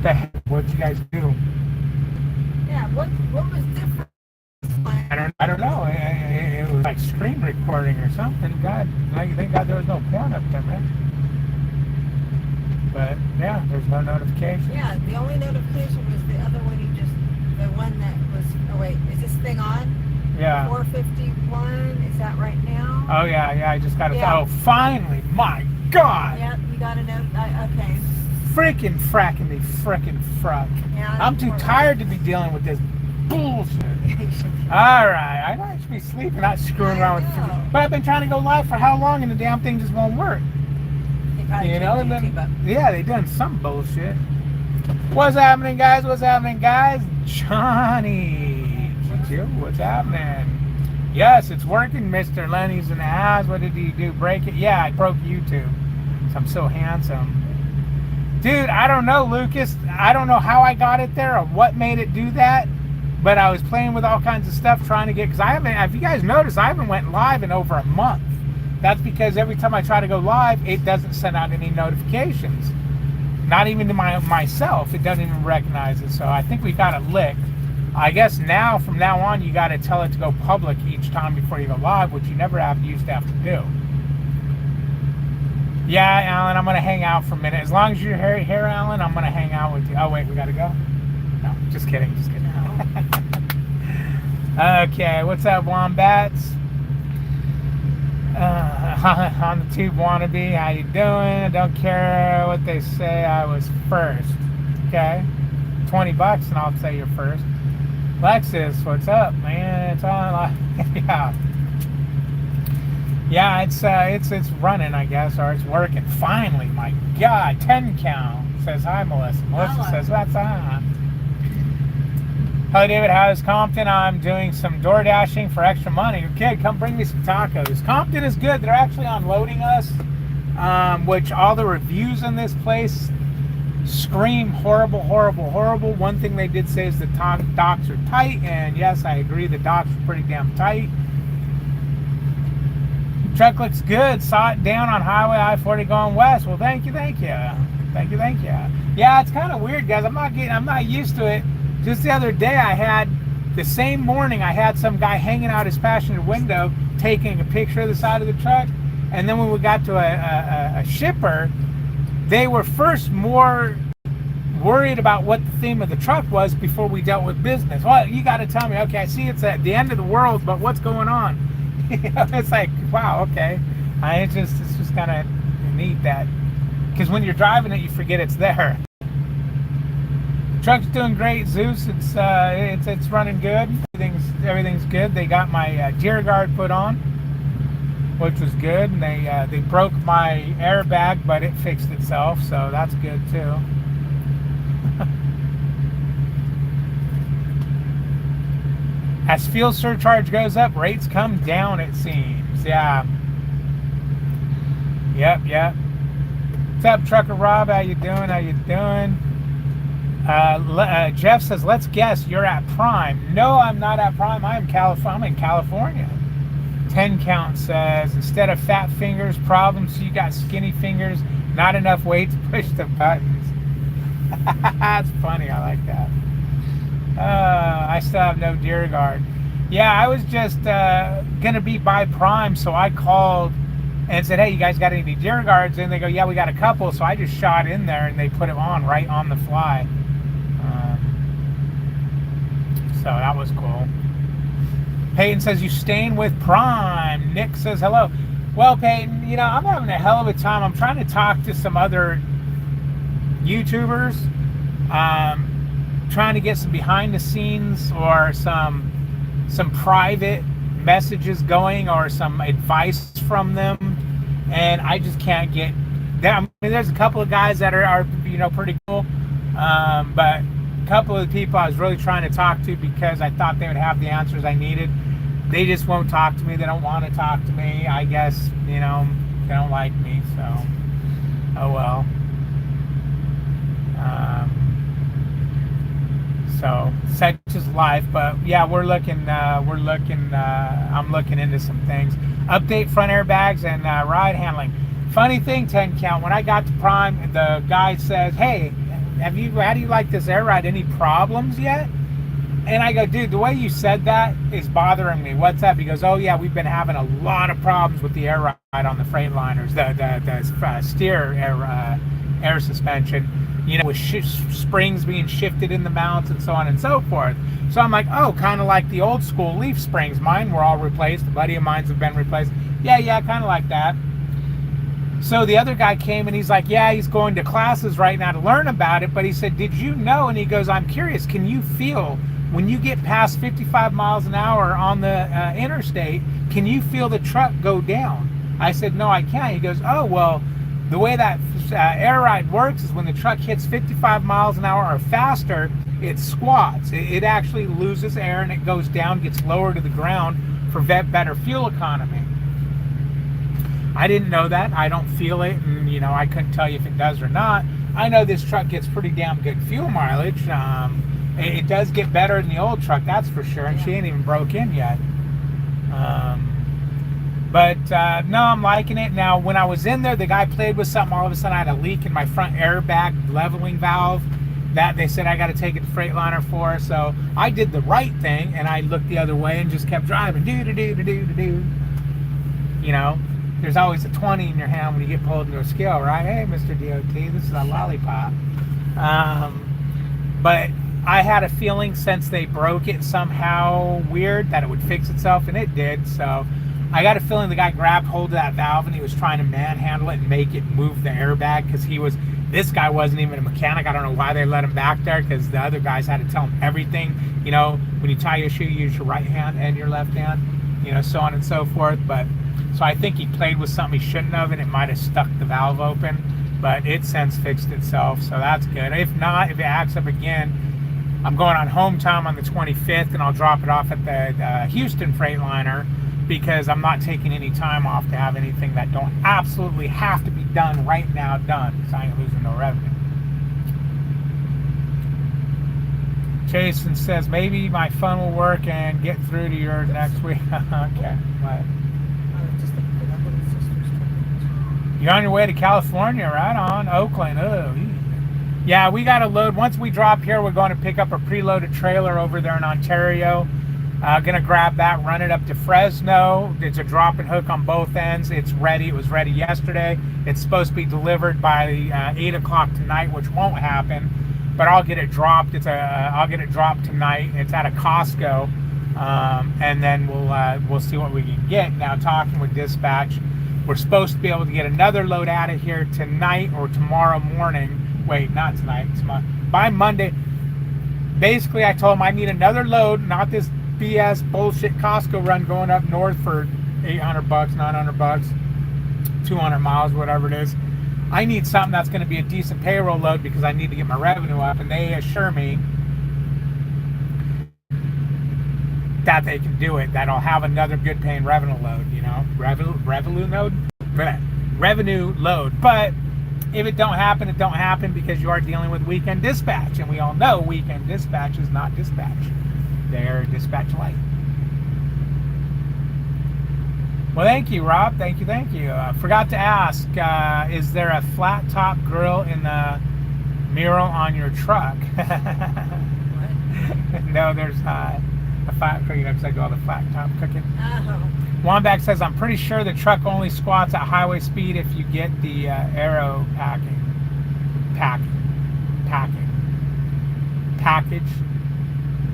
What the heck? What'd you guys do? Yeah, what was different? I don't know. It was like screen recording or something. God, thank God there was no porn up there, man. But yeah, there's no notification. Yeah, the only notification was the other one the one that was, oh wait, is this thing on? Yeah. 4:51, is that right now? Oh yeah. I just got it. Yeah. Oh, finally! My God! Yep, you got to know. Okay. Freaking fracking me, frickin' fruck. Yeah, I'm too tired to be dealing with this bullshit. All right, I might be sleeping, not screwing around with. But I've been trying to go live for how long, and the damn thing just won't work. You know, and then yeah, they done some bullshit. What's happening, guys? What's happening, guys? Johnny, what's happening? Yes, it's working. Mr. Lenny's in the house. What did he do? Break it? Yeah, I broke YouTube. So I'm so handsome. Dude, I don't know, Lucas. I don't know how I got it there or what made it do that. But I was playing with all kinds of stuff trying to get, because I haven't, if you guys noticed, I haven't went live in over a month. That's because every time I try to go live, it doesn't send out any notifications. Not even to myself. It doesn't even recognize it. So I think we got it licked. I guess now, from now on, you got to tell it to go public each time before you go live, which you never used to have to do. Yeah, Alan, I'm going to hang out for a minute. As long as you're here, Alan, I'm going to hang out with you. Oh, wait, we got to go? No, just kidding. Okay, what's up, Wombats? On the tube wannabe, how you doing? I don't care what they say, I was first. Okay, $20 and I'll say you're first. Lexus, what's up, man? It's on. Yeah, it's running, I guess, or it's working. Finally, my God, 10 count. Says hi, Melissa. Melissa says what's up. Hello, David. How's Compton? I'm doing some door dashing for extra money. Kid, come bring me some tacos. Compton is good. They're actually unloading us, which all the reviews in this place scream horrible, horrible, horrible. One thing they did say is the docks are tight, and yes, I agree. The docks are pretty damn tight. Truck looks good. Saw it down on Highway I-40 going west. Well, thank you. Yeah, it's kind of weird, guys. I'm not used to it. Just the other day, the same morning, I had some guy hanging out his passenger window, taking a picture of the side of the truck. And then when we got to a shipper, they were first more worried about what the theme of the truck was before we dealt with business. Well, you got to tell me, okay, I see it's at the end of the world, but what's going on? It's like, wow, okay. It's just kind of neat that, because when you're driving it, you forget it's there. Truck's doing great, Zeus. It's running good. Everything's good. They got my deer guard put on, which was good. And they broke my airbag, but it fixed itself, so that's good too. As fuel surcharge goes up, rates come down, it seems. Yeah. Yep. What's up, Trucker Rob? How you doing? Jeff says, let's guess you're at Prime. No, I'm not at Prime. I'm in California. 10 count says, instead of fat fingers problems, you got skinny fingers, not enough weight to push the buttons. That's funny. I like that. I still have no deer guard. Yeah, I was just gonna be by Prime, so I called and said, hey, you guys got any deer guards? And they go, yeah, we got a couple. So I just shot in there and they put it on right on the fly. So that was cool. Peyton says, you staying with Prime. Nick says, hello. Well, Peyton, I'm having a hell of a time. I'm trying to talk to some other YouTubers, trying to get some behind the scenes or some private messages going or some advice from them, and I just can't get that. I mean, there's a couple of guys that are pretty cool, but a couple of the people I was really trying to talk to because I thought they would have the answers I needed, they just won't talk to me. They don't want to talk to me. I guess they don't like me, so oh well. So such is life, but yeah, I'm looking into some things. Update front airbags and ride handling. Funny thing, 10 count, when I got to Prime, the guy says, hey, how do you like this air ride? Any problems yet? And I go, dude, the way you said that is bothering me. What's up? He goes, oh yeah, we've been having a lot of problems with the air ride on the Freightliners, the steer air suspension, you know, with springs being shifted in the mounts and so on and so forth. So I'm like, oh, kind of like the old school leaf springs. Mine were all replaced. A buddy of mine's have been replaced. Yeah, kind of like that. So the other guy came and he's like, yeah, he's going to classes right now to learn about it. But he said, did you know? And he goes, I'm curious, can you feel when you get past 55 miles an hour on the interstate, can you feel the truck go down? I said, no, I can't. He goes, oh, well, the way that air ride works is when the truck hits 55 miles an hour or faster, it squats. It actually loses air and it goes down, gets lower to the ground for better fuel economy. I didn't know that. I don't feel it, and you know, I couldn't tell you if it does or not. I know this truck gets pretty damn good fuel mileage. It does get better than the old truck, that's for sure, and she ain't even broke in yet. But no, I'm liking it. Now, when I was in there, the guy played with something. All of a sudden, I had a leak in my front airbag leveling valve that they said I got to take it to Freightliner for. So I did the right thing, and I looked the other way and just kept driving. Do. You know, there's always a 20 in your hand when you get pulled into a scale, right? Hey, Mr. DOT, this is a lollipop. But I had a feeling since they broke it somehow weird that it would fix itself, and it did. So I got a feeling the guy grabbed hold of that valve and he was trying to manhandle it and make it move the airbag, because this guy wasn't even a mechanic. I don't know why they let him back there, because the other guys had to tell him everything. You know, when you tie your shoe, you use your right hand and your left hand, you know, so on and so forth. But so I think he played with something he shouldn't have, and it might have stuck the valve open, but it since fixed itself, so that's good. If not, if it acts up again, I'm going on home time on the 25th, and I'll drop it off at the Houston Freightliner, because I'm not taking any time off to have anything that don't absolutely have to be done right now done, because I ain't losing no revenue. Jason says, maybe my phone will work and get through to yours next week. Okay, what? You're on your way to California, right on. Oakland, oh. Yeah, we got to load. Once we drop here, we're going to pick up a preloaded trailer over there in Ontario. Gonna grab that, run it up to Fresno. It's a drop and hook on both ends. It's ready. It was ready yesterday. It's supposed to be delivered by 8 o'clock tonight, which won't happen. But I'll get it dropped. I'll get it dropped tonight. It's at a Costco, and then we'll see what we can get. Now, talking with dispatch, we're supposed to be able to get another load out of here tonight or tomorrow morning. Wait, not tonight. By Monday. Basically, I told him I need another load, not this BS bullshit Costco run going up north for $800, $900, 200 miles, whatever it is. I need something that's going to be a decent payroll load, because I need to get my revenue up, and they assure me that they can do it, that I'll have another good paying revenue load, you know, revenue load. But if it don't happen, it don't happen, because you are dealing with weekend dispatch, and we all know weekend dispatch is not dispatch. They're dispatch light. Well, thank you, Rob. Thank you. Forgot to ask, is there a flat top grill in the mural on your truck? No, there's a flat cooking, because I do all the flat top cooking. Womback says, I'm pretty sure the truck only squats at highway speed if you get the aero package.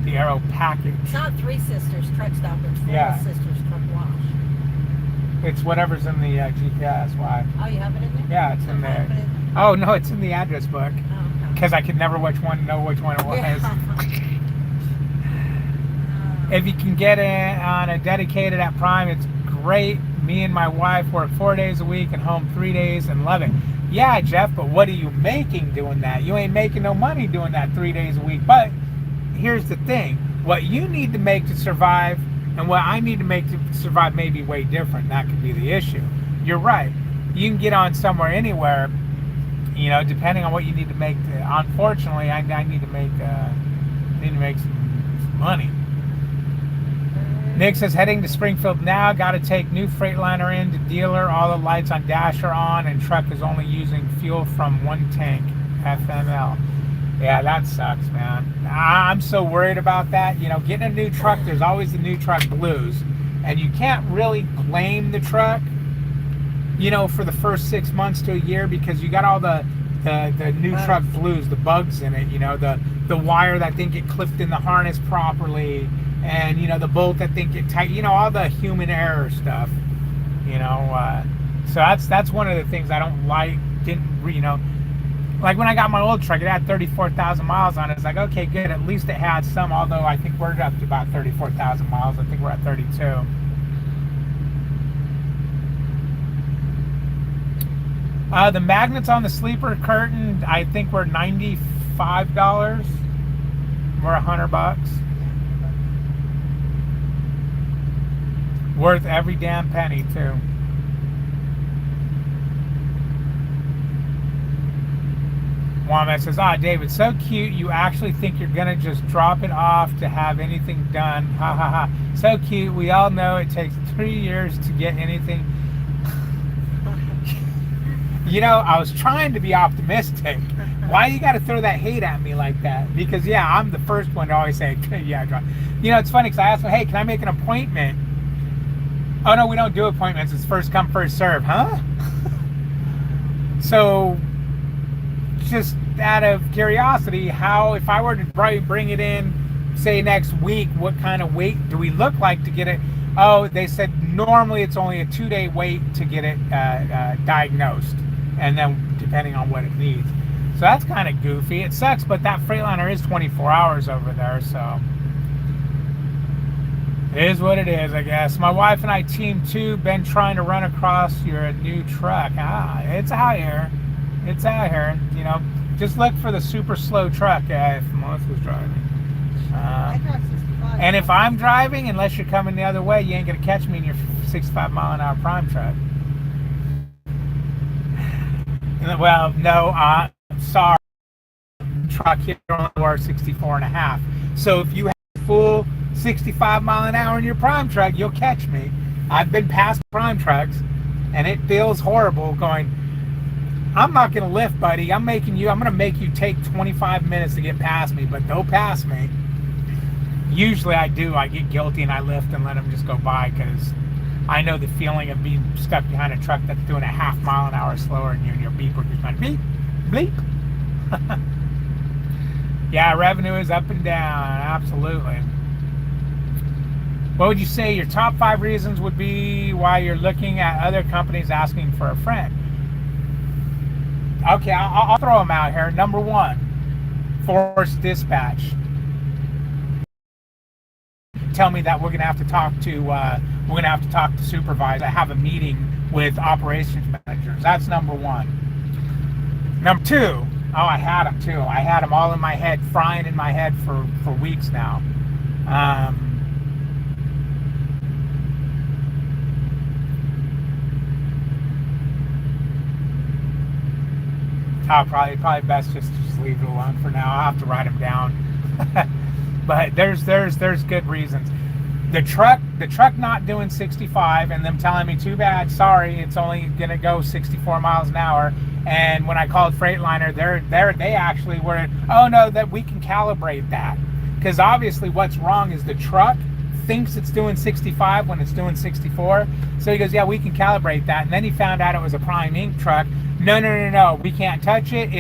The aero package. It's not Three Sisters Truck Stop, it's Four Sisters Truck Wash. It's whatever's in the GPS. Why? Oh, you have it in there? Yeah, it's in there. Oh, no, it's in the address book. Oh, because I could never know which one it was. If you can get it on a dedicated at Prime, it's great. Me and my wife work 4 days a week and home 3 days and love it. Yeah, Jeff, but what are you making doing that? You ain't making no money doing that 3 days a week. But here's the thing. What you need to make to survive and what I need to make to survive may be way different. That could be the issue. You're right. You can get on somewhere, anywhere, you know, depending on what you need to make. Unfortunately, I need to make some money. Nick says, heading to Springfield now. Got to take new Freightliner in to dealer. All the lights on dash are on, and truck is only using fuel from one tank, FML. Yeah, that sucks, man. I'm so worried about that. You know, getting a new truck, there's always the new truck blues. And you can't really blame the truck, you know, for the first 6 months to a year, because you got all the new Bugs. truck blues, the bugs in it, you know, the wire that didn't get clipped in the harness properly, and, you know, the bolt that didn't get tight, you know, all the human error stuff, you know. So that's one of the things I don't like. You know, like when I got my old truck, it had 34,000 miles on it. It's like, okay, good. At least it had some, although I think we're up to about 34,000 miles. I think we're at 32. The magnets on the sleeper curtain, I think were $95. We're $100. Worth every damn penny, too. Wombat says, David, so cute. You actually think you're going to just drop it off to have anything done. Ha ha ha. So cute. We all know it takes 3 years to get anything. You know, I was trying to be optimistic. Why you got to throw that hate at me like that? Because, yeah, I'm the first one to always say, yeah, drop. You know, it's funny because I asked them, hey, can I make an appointment? Oh, no, we don't do appointments. It's first come, first serve. Huh? So, just out of curiosity, how, if I were to bring it in, say next week, what kind of wait do we look like to get it? Oh, they said normally it's only a 2-day wait to get it diagnosed, and then depending on what it needs. So that's kind of goofy. It sucks, but that Freightliner is 24 hours over there, so it is what it is, I guess. My wife and I, team 2, been trying to run across your new truck. It's out here. It's out here. You know, just look for the super slow truck if Melissa's driving. I drive 65. And if I'm driving, unless you're coming the other way, you ain't gonna catch me in your 65-mile-an-hour prime truck. Well, no, I'm sorry. Truck here only works 64 and a half. So if you have full 65 mile an hour in your prime truck, you'll catch me. I've been past prime trucks, and it feels horrible going, I'm not going to lift, buddy. I'm going to make you take 25 minutes to get past me, but don't pass me. Usually I do. I get guilty and I lift and let them just go by, because I know the feeling of being stuck behind a truck that's doing a half mile an hour slower, and your beeper just going beep, bleep. Yeah, revenue is up and down. Absolutely. What would you say your top 5 reasons would be why you're looking at other companies asking for a friend? Okay, I'll throw them out here. Number 1, forced dispatch. Tell me that we're gonna have to talk to supervisors. I have a meeting with operations managers. That's number 1. Number 2, I had them too. I had them all in my head, frying in my head for weeks now. Probably best just leave it alone for now. I'll have to write them down. But there's good reasons. The truck not doing 65 and them telling me, too bad, sorry, it's only gonna go 64 miles an hour. And when I called Freightliner, they actually were, oh no, that we can calibrate that, because obviously what's wrong is the truck thinks it's doing 65 when it's doing 64. So he goes, yeah, we can calibrate that. And then he found out it was a Prime Inc. truck. No, we can't touch it.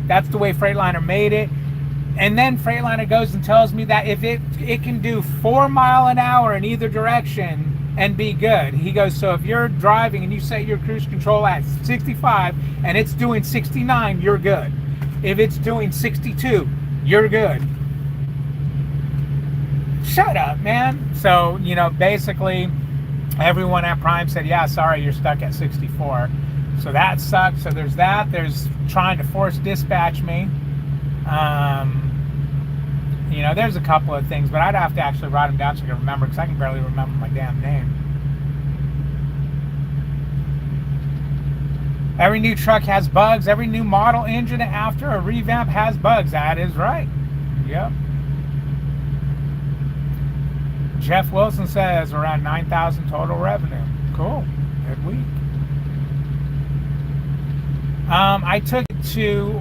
That's the way Freightliner made it. And then Freightliner goes and tells me that if it can do 4 mile an hour in either direction and be good. He goes, so if you're driving and you set your cruise control at 65 and it's doing 69, you're good. If it's doing 62, you're good. Shut up, man. So, you know, basically everyone at Prime said, yeah, sorry, you're stuck at 64. So that sucks. So there's that. There's trying to force dispatch me. You know, there's a couple of things, but I'd have to actually write them down so I can remember, because I can barely remember my damn name. Every new truck has bugs. Every new model engine after a revamp has bugs. That is right. Yep. Jeff Wilson says around 9,000 total revenue. Cool. Good week. I took it to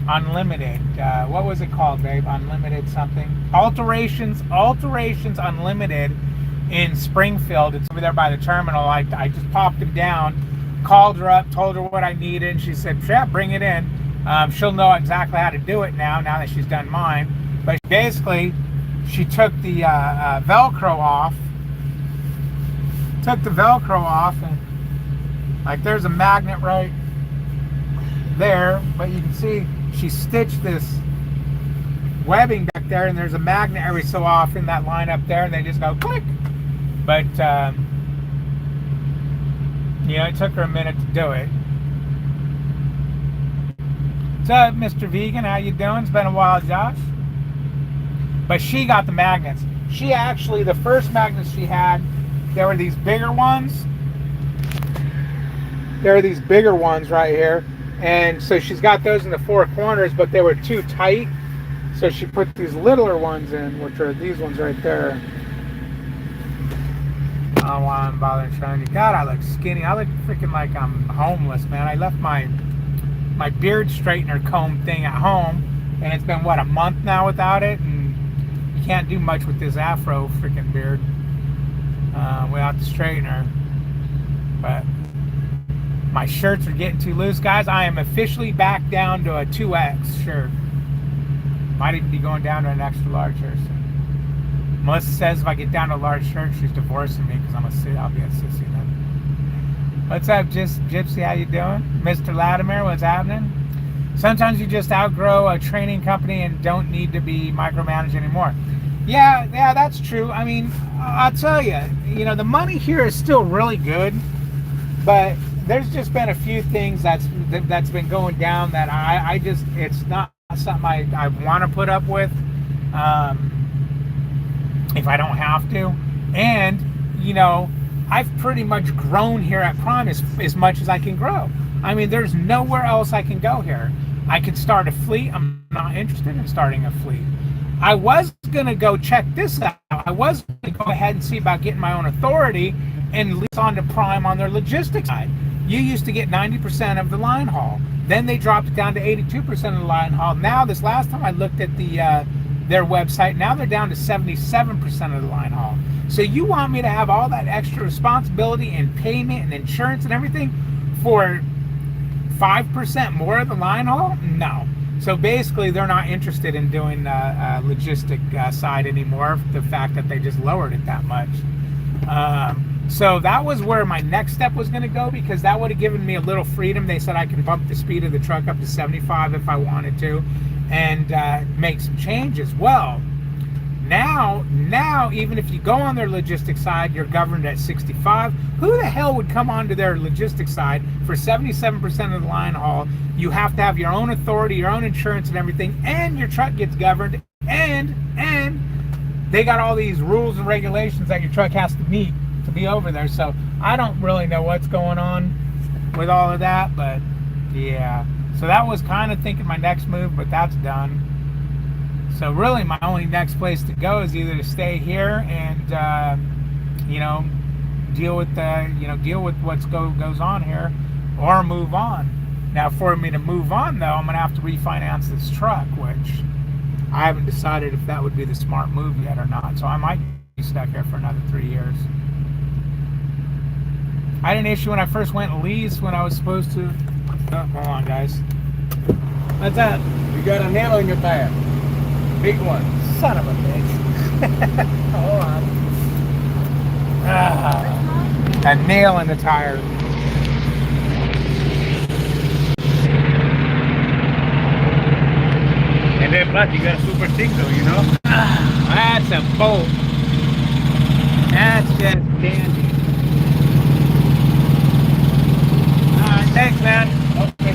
Unlimited. What was it called, babe? Unlimited something. Alterations Unlimited in Springfield. It's over there by the terminal. I just popped him down, called her up, told her what I needed, and she said, yeah, bring it in. She'll know exactly how to do it now that she's done mine. But basically, she took the Velcro off. And like there's a magnet right there, but you can see she stitched this webbing back there, and there's a magnet every so often that line up there, and they just go click. But it took her a minute to do it. What's up, Mr. Vegan? How you doing? It's been a while, Josh. But she got the magnets. She actually, the first magnets she had, there were these bigger ones. There are these bigger ones right here. And so she's got those in the four corners, but they were too tight. So she put these littler ones in, which are these ones right there. I don't know why I'm bothering showing you. God, I look skinny. I look freaking like I'm homeless, man. I left my beard straightener comb thing at home, and it's been, what, a month now without it? And you can't do much with this afro freaking beard without the straightener. But my shirts are getting too loose, guys. I am officially back down to a 2X shirt. Might even be going down to an extra large here soon. Melissa says if I get down to a large shirt, she's divorcing me because I'll be a sissy then. What's up, Gypsy? How you doing? Mr. Latimer, what's happening? Sometimes you just outgrow a training company and don't need to be micromanaged anymore. Yeah, that's true. I mean, I'll tell you, the money here is still really good, but there's just been a few things that's been going down that I just, it's not something I want to put up with if I don't have to. And I've pretty much grown here at Prime as much as I can grow. I mean, there's nowhere else I can go here. I could start a fleet. I'm not interested in starting a fleet. I was going to go check this out. I was going to go ahead and see about getting my own authority and lease onto Prime on their logistics side. You used to get 90% of the line haul. Then they dropped it down to 82% of the line haul. Now, this last time I looked at their website, now they're down to 77% of the line haul. So you want me to have all that extra responsibility and payment and insurance and everything for 5% more of the line haul? No. So basically, they're not interested in doing logistic side anymore. The fact that they just lowered it that much. So that was where my next step was going to go, because that would have given me a little freedom. They said I can bump the speed of the truck up to 75 if I wanted to, and make some changes. Well, now even if you go on their logistics side, you're governed at 65. Who the hell would come onto their logistics side for 77% of the line haul? You have to have your own authority, your own insurance and everything, and your truck gets governed, and they got all these rules and regulations that your truck has to meet to be over there. So I don't really know what's going on with all of that, but yeah. So that was kind of thinking my next move, but that's done. So really my only next place to go is either to stay here and deal with what goes on here, or move on. Now for me to move on though, I'm gonna have to refinance this truck, which I haven't decided if that would be the smart move yet or not. So I might be stuck here for another 3 years. I had an issue when I first went lease when I was supposed to. Oh, hold on, guys. What's that? You got a nail in your tire. Big one. Son of a bitch. Hold on. A nail in the tire. And then plus you got a super sticker, That's a bolt. That's just dandy. Thanks, man. Okay.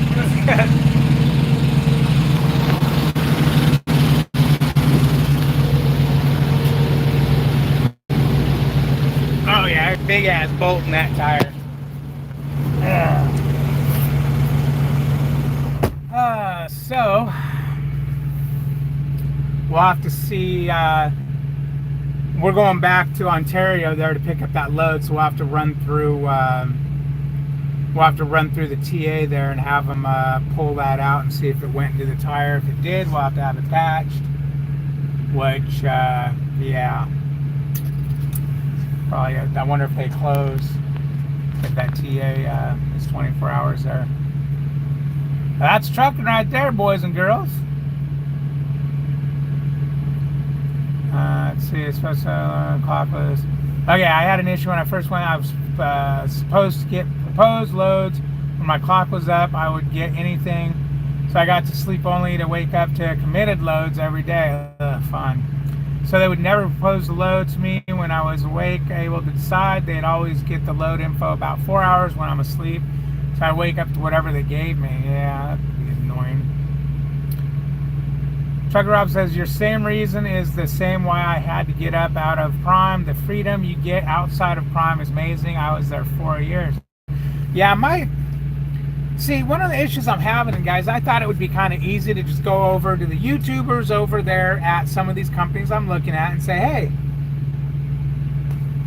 Oh yeah, big ass bolt in that tire. So we'll have to see. We're going back to Ontario there to pick up that load, so we'll have to run through we'll have to run through the TA there and have them pull that out and see if it went into the tire. If it did, we'll have to have it patched. Which, yeah, probably. I wonder if they close. If that TA is 24 hours there. That's trucking right there, boys and girls. Let's see, it's supposed to clock was. Okay, I had an issue when I first went. I was supposed to get proposed loads. When my clock was up, I would get anything. So I got to sleep only to wake up to committed loads every day. Fun. So they would never propose the load to me when I was awake, able to decide. They'd always get the load info about 4 hours when I'm asleep. So I wake up to whatever they gave me. Yeah, that'd be annoying. Trucker Rob says, your same reason is the same why I had to get up out of Prime. The freedom you get outside of Prime is amazing. I was there 4 years. Yeah, see, one of the issues I'm having, and guys, I thought it would be kind of easy to just go over to the YouTubers over there at some of these companies I'm looking at and say, hey,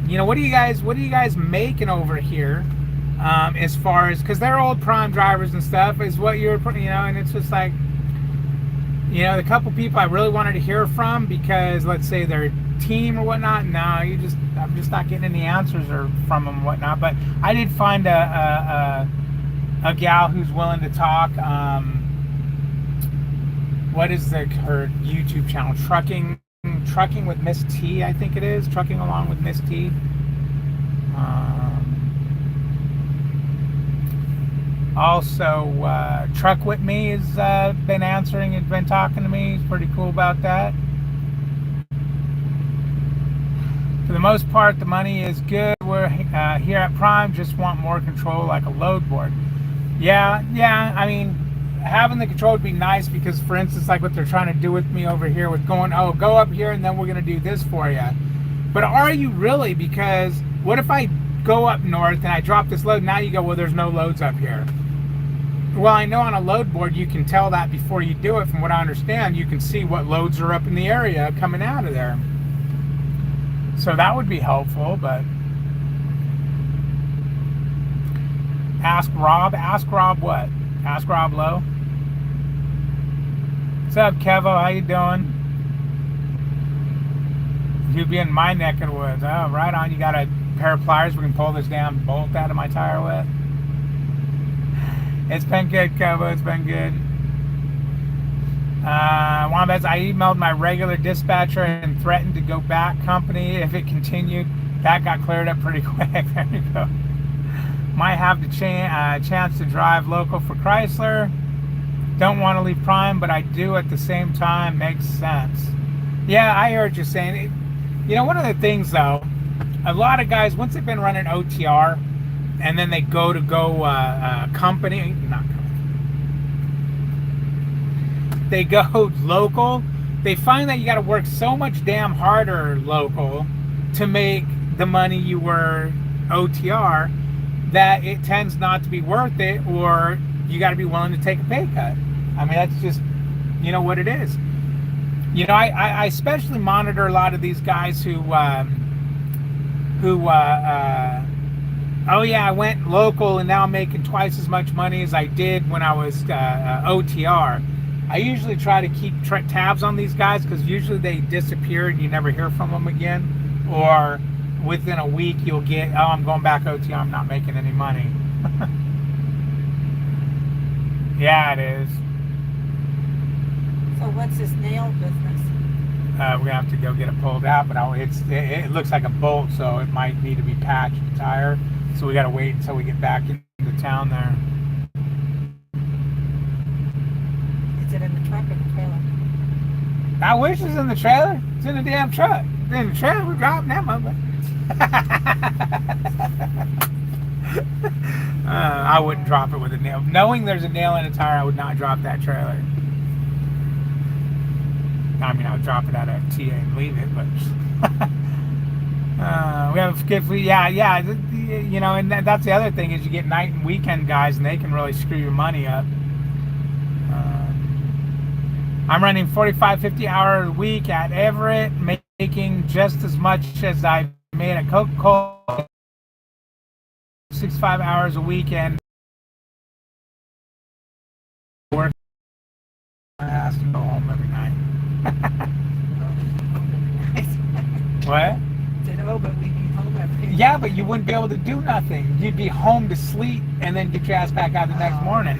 you know, what are you guys making over here? As far as, because they're old Prime drivers and stuff, is what you're, you know, and it's just like, you know, the couple people I really wanted to hear from, because let's say their team or whatnot, no, I'm just not getting any answers or from them and whatnot. But I did find a gal who's willing to talk. What is her YouTube channel? Trucking with Miss T, I think it is. Trucking Along with Miss T. Also, Truck With Me has been answering and been talking to me. He's pretty cool about that. For the most part, the money is good. We're here at Prime, just want more control like a load board. Yeah, I mean, having the control would be nice, because, for instance, like what they're trying to do with me over here with going, oh, go up here and then we're going to do this for you. But are you really? Because what if I go up north and I drop this load, now you go, well, there's no loads up here. Well, I know on a load board you can tell that before you do it. From what I understand, you can see what loads are up in the area coming out of there. So that would be helpful, but Ask Rob what? Ask Rob Lowe. What's up, Kevo? How you doing? You'd be in my neck of the woods. Oh, right on. You got a pair of pliers we can pull this damn bolt out of my tire with? It's been good, Kevo. It's been good. Wombats, I emailed my regular dispatcher and threatened to go back company if it continued. That got cleared up pretty quick. There you go. Might have the chance to drive local for Chrysler. Don't want to leave Prime, but I do at the same time. Makes sense. Yeah, I heard you saying it. You know, one of the things, though, a lot of guys, once they've been running OTR, and then they go company, they go local, they find that you got to work so much damn harder local to make the money you were OTR, that it tends not to be worth it, or you got to be willing to take a pay cut. I mean, that's just, you know what it is. You know, I especially monitor a lot of these guys who oh yeah, I went local and now I'm making twice as much money as I did when I was OTR. I usually try to keep tabs on these guys, because usually they disappear and you never hear from them again. Or within a week you'll get, oh, I'm going back OTR, I'm not making any money. Yeah, it is. So what's this nail business? We're gonna have to go get it pulled out, but it looks like a bolt, so it might need to be patched the tire. So we gotta wait until we get back into town there. Is it in the truck or the trailer? I wish it was in the trailer. It's in the damn truck. It's in the trailer. We're dropping that mother. I wouldn't drop it with a nail. Knowing there's a nail in a tire, I would not drop that trailer. I mean, I would drop it out of TA and leave it, but we have a good fleet. Yeah, you know, and that's the other thing, is you get night and weekend guys, and they can really screw your money up. I'm running 45, 50 hour a week at Everett, making just as much as I made at Coca-Cola. 65 hours a weekend. What? Said, oh, but we'd be home at 10. Yeah, but you wouldn't be able to do nothing. You'd be home to sleep and then get your ass back out the next morning.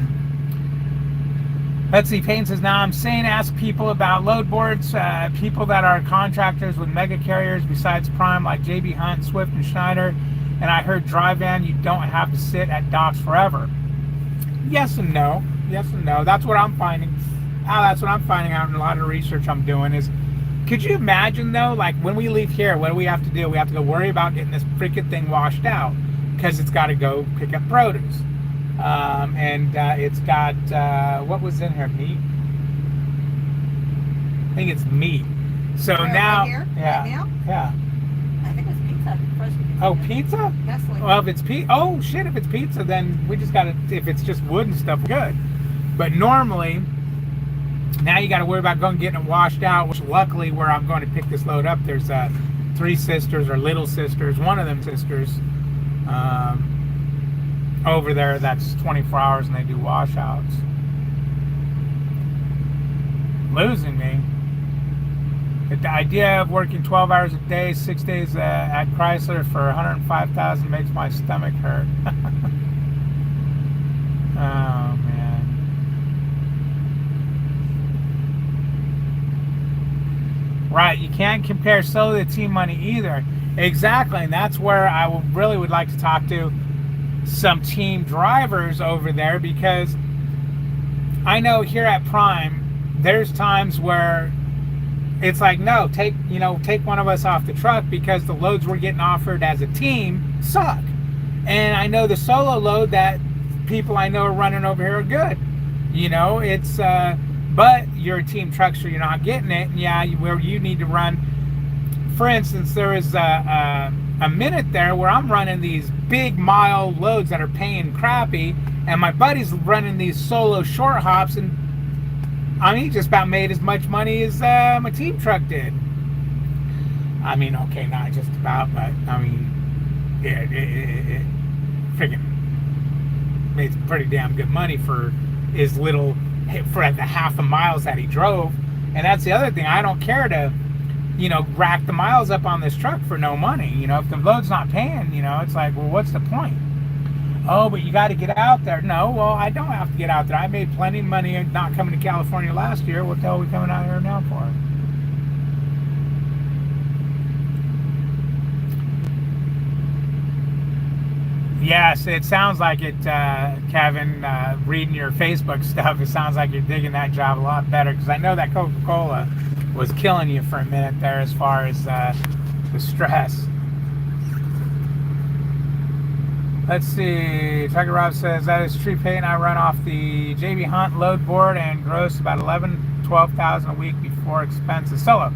Let's see, Payne says, now I'm saying ask people about load boards, people that are contractors with mega carriers besides Prime like JB Hunt, Swift, and Schneider. And I heard dry van, you don't have to sit at docks forever. Yes and no. Yes and no. That's what I'm finding. That's what I'm finding out in a lot of research I'm doing is, could you imagine though, like when we leave here, what do we have to do? We have to go worry about getting this freaking thing washed out because it's got to go pick up produce. It's got, what was in here? Meat? I think it's meat. So Right now, here? yeah, Right now? yeah. I think it's pizza. Fresh pizza. Oh, pizza? Gasoline. Well, if it's oh shit, if it's pizza, then we just gotta, if it's just wood and stuff, good. But normally, now you gotta worry about going getting it washed out, which luckily where I'm going to pick this load up, there's three sisters or little sisters, one of them sisters, over there that's 24 hours and they do washouts. Losing me. The idea of working 12 hours a day, 6 days at Chrysler for $105,000 makes my stomach hurt. Oh man. Right, you can't compare solo to team money either. Exactly, and that's where I really would like to talk to some team drivers over there, because I know here at Prime there's times where it's like, no, take one of us off the truck because the loads we're getting offered as a team suck. And I know the solo load that people I know are running over here are good. It's but you're a team truck, so you're not getting it. And yeah, where you need to run. For instance, there is a minute there where I'm running these big mile loads that are paying crappy, and my buddy's running these solo short hops, and I mean, he just about made as much money as my team truck did. I mean, okay, not just about, but I mean, it freaking made some pretty damn good money for his little, for the half the miles that he drove. And that's the other thing. I don't care to, rack the miles up on this truck for no money. If the load's not paying, it's like, well, what's the point? Oh, but you got to get out there. No, well, I don't have to get out there. I made plenty of money not coming to California last year. What the hell are we coming out here now for? Yes, it sounds like it, Kevin, reading your Facebook stuff, it sounds like you're digging that job a lot better, because I know that Coca-Cola was killing you for a minute there as far as the stress. Let's see, Trucker Rob says, that is true, Payton. I run off the JB Hunt load board and gross about $12,000 a week before expenses solo.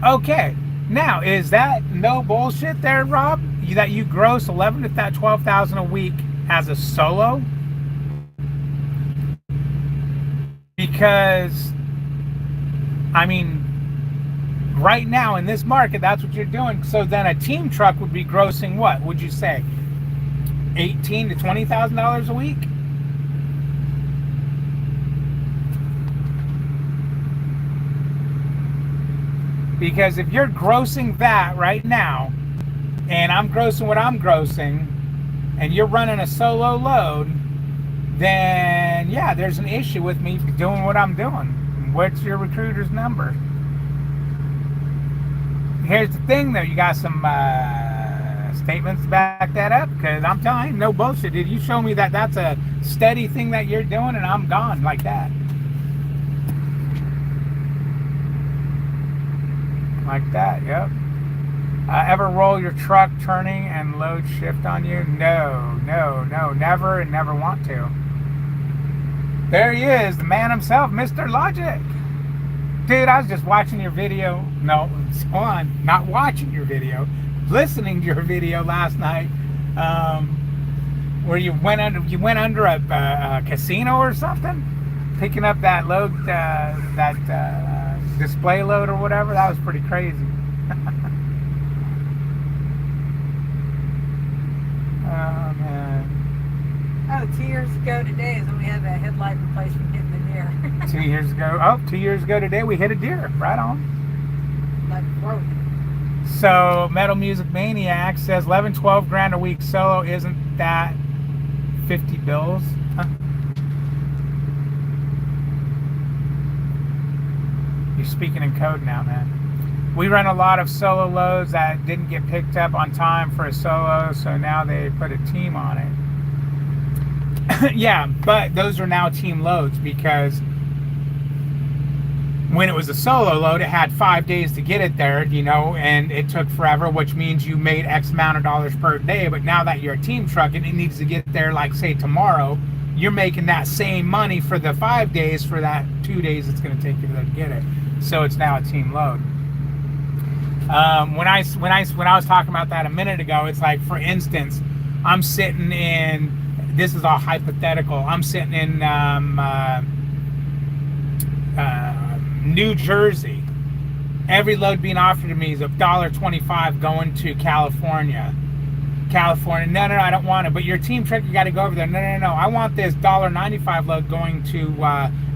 Okay, now, is that no bullshit there, Rob? That you gross $12,000 a week as a solo? Because, I mean, right now in this market, that's what you're doing. So then a team truck would be grossing what, would you say? $18,000 to $20,000 a week? Because if you're grossing that right now, and I'm grossing what I'm grossing, and you're running a solo load, then yeah, there's an issue with me doing what I'm doing. What's your recruiter's number? Here's the thing though, you got some statements to back that up, because I'm telling you, no bullshit, dude. You show me that that's a steady thing that you're doing, and I'm gone like that. Like that, yep. Ever roll your truck turning and load shift on you? No, never, and never want to. There he is, the man himself, Mr. Logic. Dude, I was just watching your video. No, hold on, not watching your video, listening to your video last night, where you went under a casino or something, picking up that load, that display load or whatever. That was pretty crazy. Oh man. Oh, 2 years ago today is when we had that headlight replacement hitting the deer. 2 years ago. Oh, 2 years ago today we hit a deer. Right on. Like broke. So Metal Music Maniac says 11, 12 grand a week solo. Isn't that 50 bills? Huh? You're speaking in code now, man. We run a lot of solo loads that didn't get picked up on time for a solo, so now they put a team on it. Yeah, but those are now team loads, because when it was a solo load, it had 5 days to get it there, you know, and it took forever, which means you made X amount of dollars per day. But now that you're a team truck and it needs to get there, like say tomorrow, you're making that same money for the 5 days for that 2 days it's going to take you to get it. So it's now a team load. When I was talking about that a minute ago, it's like, for instance, I'm sitting in, this is all hypothetical, I'm sitting in New Jersey. Every load being offered to me is $1.25 going to California. No, I don't want it. But your team truck, you got to go over there. No, I want this $1.95 load going to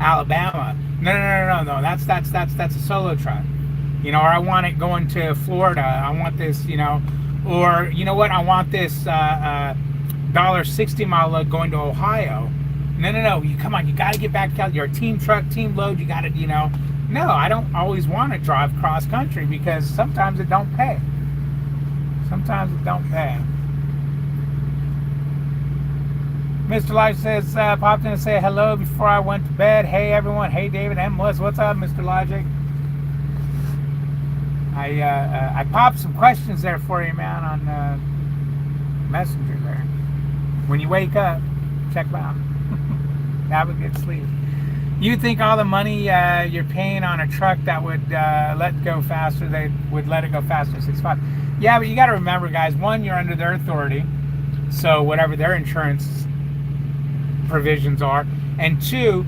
Alabama. No. That's a solo truck. You know, or I want it going to Florida. I want this, you know, or you know what? I want this $1.60 mile load going to Ohio. No. You come on. You got to get back to California. You're a team truck, team load. You got to, you know. No, I don't always want to drive cross country, because sometimes it don't pay. Mr. Life says, popped in to say hello before I went to bed. Hey, everyone. Hey, David and Melissa. What's up, Mr. Logic? I popped some questions there for you, man, on Messenger there. When you wake up, check them out. Have a good sleep. You think all the money you're paying on a truck that would let go faster, they would let it go faster than 65? Yeah, but you got to remember, guys, one, you're under their authority, so whatever their insurance provisions are, and two,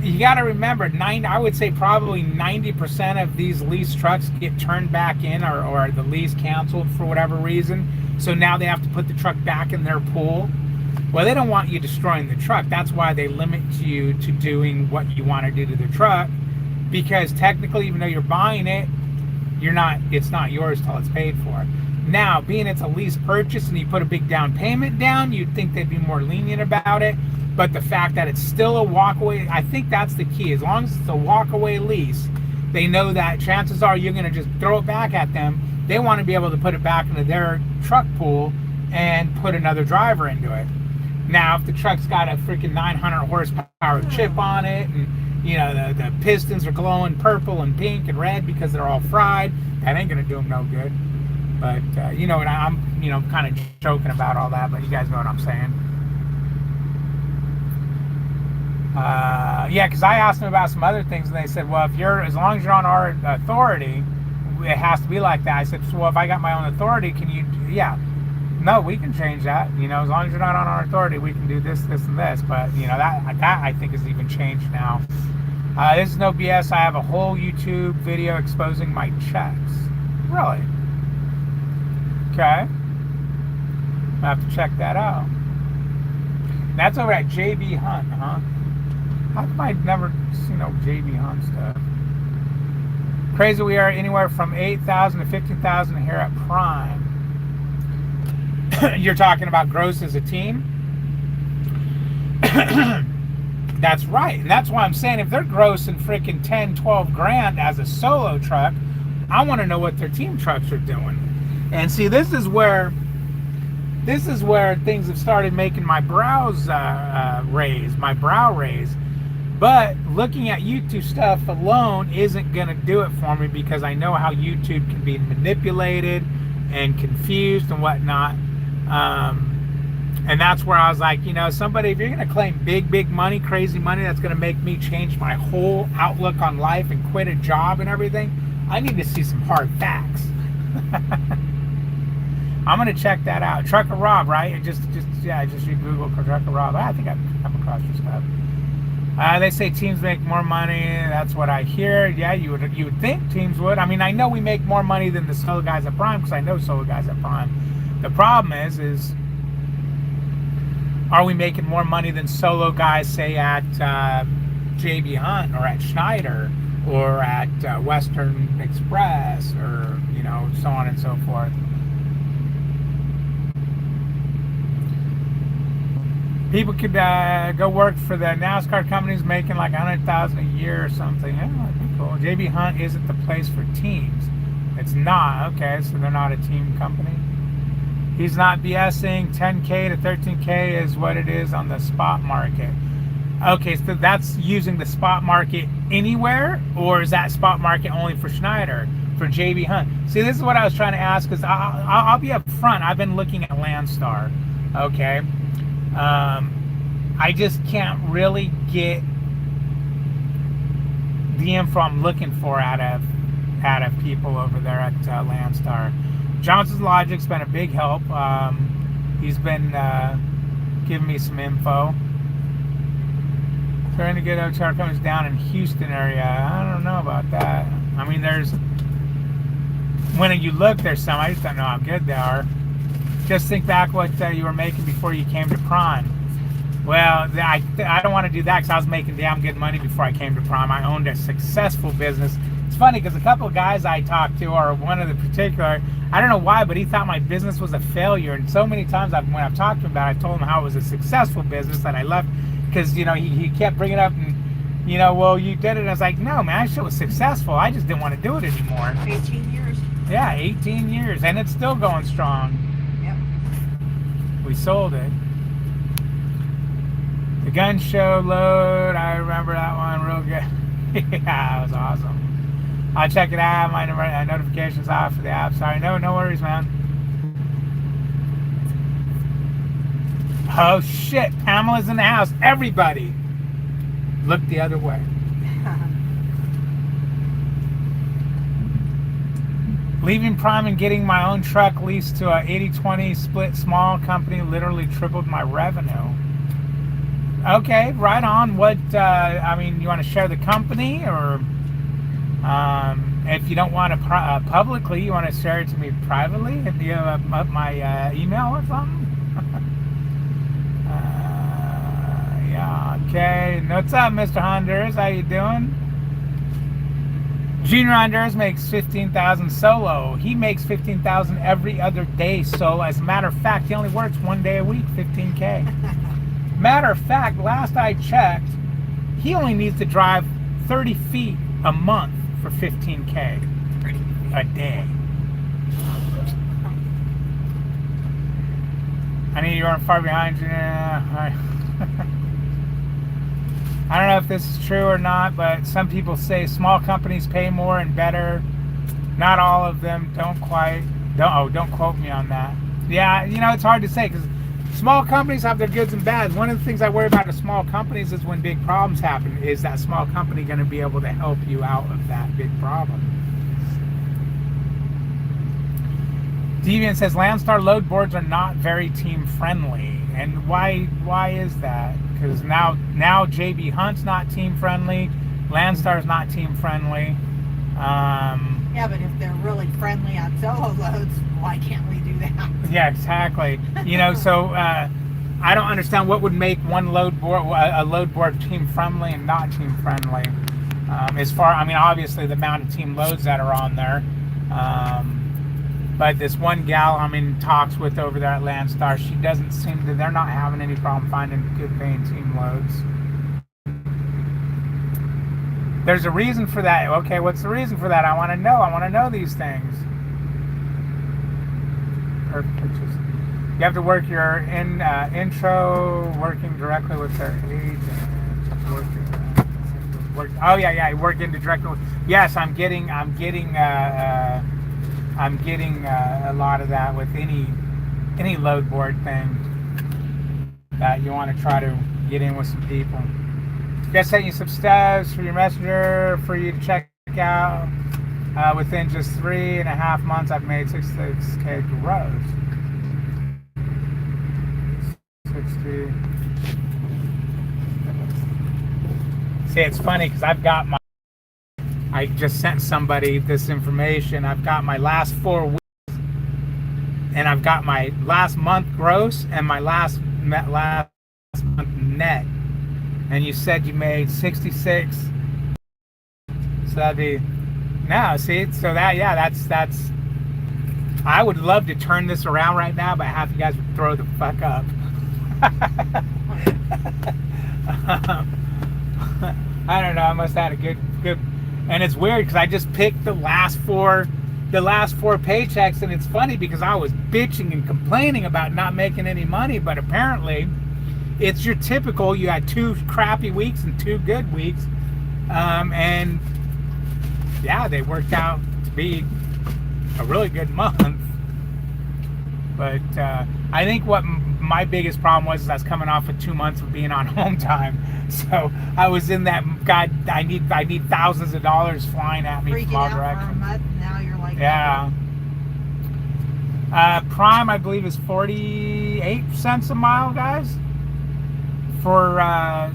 you got to remember, I would say probably 90% of these lease trucks get turned back in, or the lease canceled for whatever reason. So now they have to put the truck back in their pool. Well, they don't want you destroying the truck. That's why they limit you to doing what you want to do to the truck, because technically, even though you're buying it, it's not yours till it's paid for. Now, being it's a lease purchase and you put a big down payment down, you'd think they'd be more lenient about it. But the fact that it's still a walkaway, I think that's the key. As long as it's a walkaway lease, they know that chances are you're going to just throw it back at them. They want to be able to put it back into their truck pool and put another driver into it. Now, if the truck's got a freaking 900 horsepower chip on it, and you know the pistons are glowing purple and pink and red because they're all fried, that ain't going to do them no good. But you know, and I'm kind of joking about all that, but you guys know what I'm saying. Yeah, because I asked them about some other things, and they said, well, as long as you're on our authority, it has to be like that. I said, so, well, if I got my own authority, can you? Yeah, no, we can change that. You know, as long as you're not on our authority, we can do this, this, and this. But you know, that I think is even changed now. This is no BS. I have a whole YouTube video exposing my checks. Really? Okay. I'll have to check that out. That's over at JB Hunt, huh? How come I've never seen no JB Hunt stuff? Crazy, we are anywhere from 8,000 to 15,000 here at Prime. You're talking about gross as a team? That's right. And that's why I'm saying, if they're grossing freaking 10, 12 grand as a solo truck, I want to know what their team trucks are doing. And see, this is where things have started making my brows raise. But looking at YouTube stuff alone isn't going to do it for me, because I know how YouTube can be manipulated and confused and whatnot. And that's where I was like, you know, somebody, if you're going to claim big money, crazy money, that's going to make me change my whole outlook on life and quit a job and everything, I need to see some hard facts. I'm going to check that out. Trucker Rob, right? Just you Google Trucker Rob. I think I've come across your stuff. They say teams make more money. That's what I hear. Yeah, you would think teams would. I mean, I know we make more money than the solo guys at Prime, because I know solo guys at Prime. The problem is are we making more money than solo guys, say, at JB Hunt or at Schneider or at Western Express, or so on and so forth. People could go work for the NASCAR companies making like $100,000 a year or something. Yeah, that'd be cool. JB Hunt isn't the place for teams. It's not. Okay, so they're not a team company. He's not BSing. 10K to 13K is what it is on the spot market. Okay, so that's using the spot market anywhere, or is that spot market only for Schneider, for JB Hunt? See, this is what I was trying to ask, because I'll be up front. I've been looking at Landstar. Okay. I just can't really get the info I'm looking for out of people over there at Landstar. Johnson's Logic's been a big help. He's been giving me some info. Trying to get OTR companies down in Houston area. I don't know about that. I mean, when you look, there's some. I just don't know how good they are. Just think back what you were making before you came to Prawn. Well, I don't want to do that, because I was making damn good money before I came to Prawn. I owned a successful business. It's funny, because a couple of guys I talked to, or one of the particular, I don't know why, but he thought my business was a failure. And so many times when I've talked to him about it, I told him how it was a successful business that I left, because he kept bringing up and well, you did it. And I was like, no, man, that shit was successful. I just didn't want to do it anymore. 18 years. Yeah, 18 years, and it's still going strong. We sold it. The gun show load, I remember that one real good. Yeah, that was awesome. I'll check it out. My notifications off for the app. Sorry, no worries, man. Oh shit, Pamela's in the house. Everybody, look the other way. Leaving Prime and getting my own truck leased to a 80-20 split small company literally tripled my revenue. Okay, right on. What, you want to share the company, or if you don't want to publicly, you want to share it to me privately? If you have my email or something? Yeah, okay. What's up, Mr. Honduras? How you doing? Junior Honduras makes $15,000 solo. He makes $15,000 every other day. So as a matter of fact, he only works one day a week, 15K. Matter of fact, last I checked, he only needs to drive 30 feet a month for 15K a day. I need you run far behind you. I don't know if this is true or not, but some people say small companies pay more and better. Not all of them. Don't quote me on that. Yeah, it's hard to say, because small companies have their goods and bads. One of the things I worry about with small companies is when big problems happen, is that small company going to be able to help you out of that big problem? Deviant says Landstar load boards are not very team friendly. And why is that? Because now JB Hunt's not team friendly, Landstar's not team friendly. Yeah, but if they're really friendly on solo loads, why can't we do that? Yeah, exactly. So I don't understand what would make a load board team friendly and not team friendly. Obviously the amount of team loads that are on there. But this one gal I'm in talks with over there at Landstar, she doesn't seem to, they're not having any problem finding good paying team loads. There's a reason for that. Okay, what's the reason for that? I want to know these things. You have to work your intro, working directly with their agent. Working directly. Yes, I'm getting a lot of that with any load board thing that you want to try to get in with some people. Just sent you some steps for your messenger for you to check out. Within just 3.5 months, I've made 66K gross. 60. See, it's funny because I just sent somebody this information. I've got my last 4 weeks, and I've got my last month gross and my last month net. And you said you made 66 So that'd be no. See, so that's. I would love to turn this around right now, but half you guys would throw the fuck up. I don't know. I must have had a good, and it's weird because I just picked the last four paychecks, and it's funny because I was bitching and complaining about not making any money, but apparently it's your typical. You had 2 crappy weeks and 2 good weeks, and yeah, they worked out to be a really good month. But I think what my biggest problem was is I was coming off of 2 months of being on home time, so I was in that I need thousands of dollars flying at me from all directions. For a month, now you're like, yeah. Prime, I believe, is 48 cents a mile, guys, for a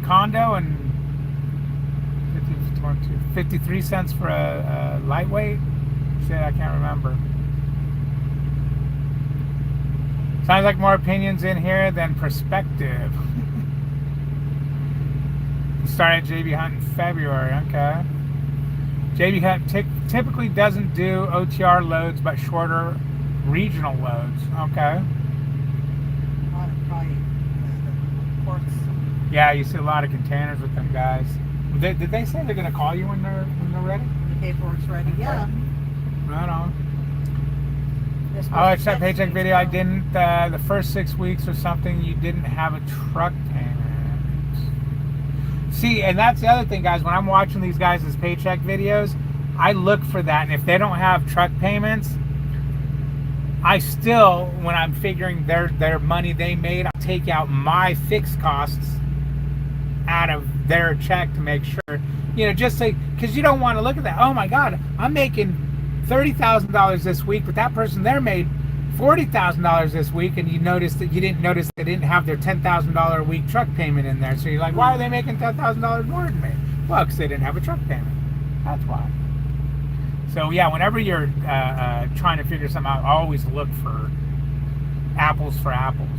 condo, and 53 cents for a lightweight. Shit, I can't remember. Sounds like more opinions in here than perspective. Started JB Hunt in February, okay. JB Hunt typically doesn't do OTR loads, but shorter regional loads, okay. Probably the ports. Yeah, you see a lot of containers with them guys. Did they say they're going to call you when they're ready? The paperwork's ready, yeah. Right on. Oh, it's that paycheck video. I didn't, the first 6 weeks or something, you didn't have a truck payment. See, and that's the other thing, guys. When I'm watching these guys' paycheck videos, I look for that. And if they don't have truck payments, I still, when I'm figuring their money they made, I'll take out my fixed costs out of their check to make sure, just say, because you don't want to look at that. Oh my God, I'm making $30,000 this week, but that person there made $40,000 this week, and you didn't notice they didn't have their $10,000 a week truck payment in there. So you're like, why are they making $10,000 more than me? Well, because they didn't have a truck payment. That's why. So yeah, whenever you're trying to figure something out, always look for apples for apples.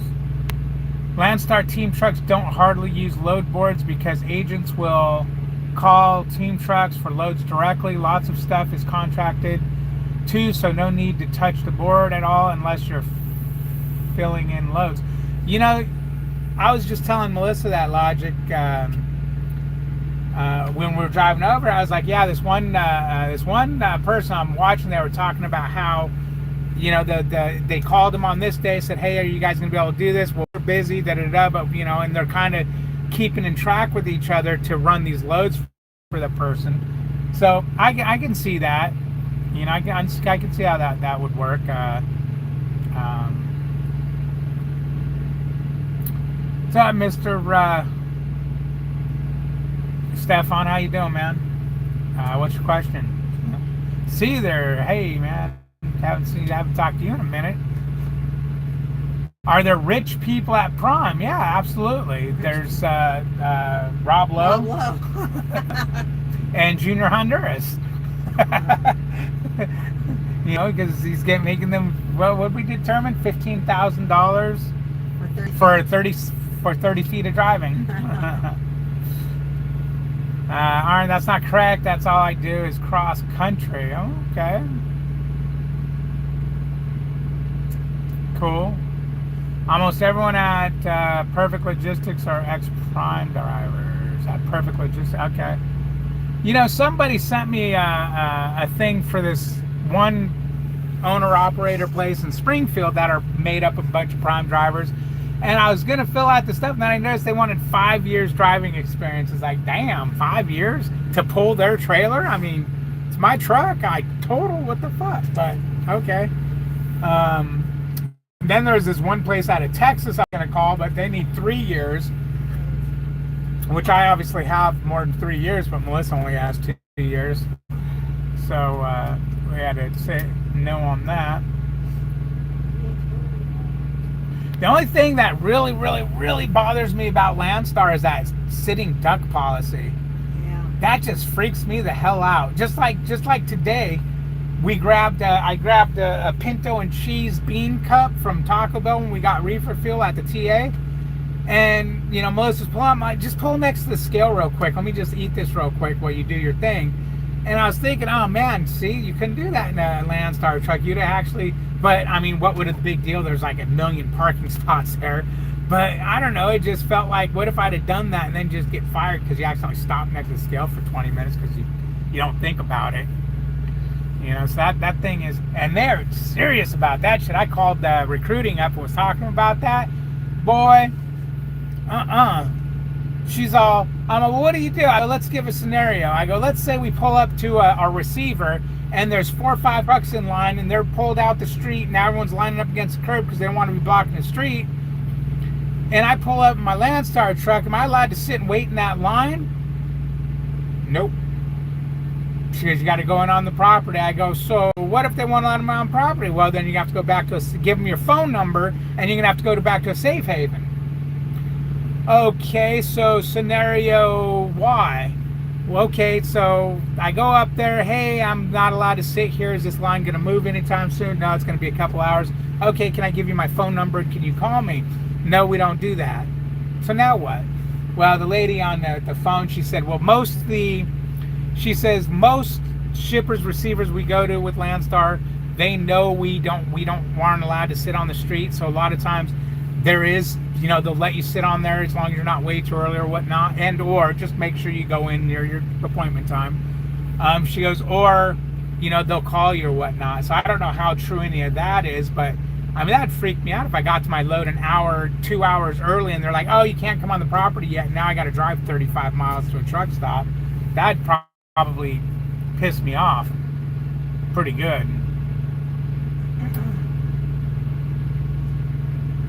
Landstar team trucks don't hardly use load boards because agents will call team trucks for loads directly. Lots of stuff is contracted too, so no need to touch the board at all unless you're filling in loads. I was just telling Melissa that logic when we were driving over. I was like, yeah, this one person I'm watching, they were talking about how they called them on this day, said, hey, are you guys gonna be able to do this? Well, we're busy, but and they're kind of keeping in track with each other to run these loads for the person. So I can see that. I can see how that would work. What's up, Mr. Stefan? How you doing, man? What's your question? See there. Hey, man. Haven't talked to you in a minute. Are there rich people at Prime? Yeah, absolutely. There's Rob Lowe and Junior Honduras. Because he's making them. What we determine? $15,000 for 30 feet of driving. Aaron, that's not correct. That's all I do is cross country. Okay. Cool. Almost everyone at Perfect Logistics are ex-Prime drivers. At Perfect Logistics, okay. Somebody sent me a thing for this one owner-operator place in Springfield that are made up of a bunch of Prime drivers. And I was going to fill out the stuff, and then I noticed they wanted 5 years driving experience. It's like, damn, 5 years to pull their trailer? I mean, it's my truck. I total, what the fuck? But, okay. Then there's this one place out of Texas I'm going to call, but they need 3 years, which I obviously have more than 3 years, but Melissa only has 2 years. So we had to say no on that. The only thing that really, really, really bothers me about Landstar is that sitting duck policy. Yeah. That just freaks me the hell out. Just like today, I grabbed a pinto and cheese bean cup from Taco Bell when we got reefer fuel at the TA. And, you know, Melissa's pulling, I'm like, just pull next to the scale real quick. Let me just eat this real quick while you do your thing. And I was thinking, oh man, see, you couldn't do that in a Landstar truck. You'd actually, but I mean, what would a big deal? There's like 1 million parking spots there. But I don't know, it just felt like, what if I'd have done that and then just get fired because you accidentally stopped next to the scale for 20 minutes because you don't think about it. You know, so that thing is, and they're serious about that shit. I called recruiting up and was talking about that. Boy, she's all, I'm like, well, what do you do? I go, let's give a scenario. I go, let's say we pull up to our receiver and there's 4 or 5 trucks in line and they're pulled out the street and now everyone's lining up against the curb because they don't want to be blocking the street. And I pull up in my Landstar truck. Am I allowed to sit and wait in that line? Nope. She goes, you got to go in on the property. I go, so what if they want to let them on property? Well, then you have to go back to give them your phone number and you're going to have to go back to a safe haven. Okay, so scenario Y. Well, okay, so I go up there. Hey, I'm not allowed to sit here. Is this line going to move anytime soon? No, it's going to be a couple hours. Okay, can I give you my phone number? Can you call me? No, we don't do that. So now what? Well, the lady on the phone, she said, well, most shippers, receivers we go to with Landstar, they know we aren't allowed to sit on the street. So a lot of times there is, you know, they'll let you sit on there as long as you're not way too early or whatnot, and or just make sure you go in near your appointment time. She goes, or, you know, they'll call you or whatnot. So I don't know how true any of that is, but I mean, that'd freak me out if I got to my load an hour, 2 hours early and they're like, oh, you can't come on the property yet. Now I got to drive 35 miles to a truck stop. That'd probably piss me off pretty good.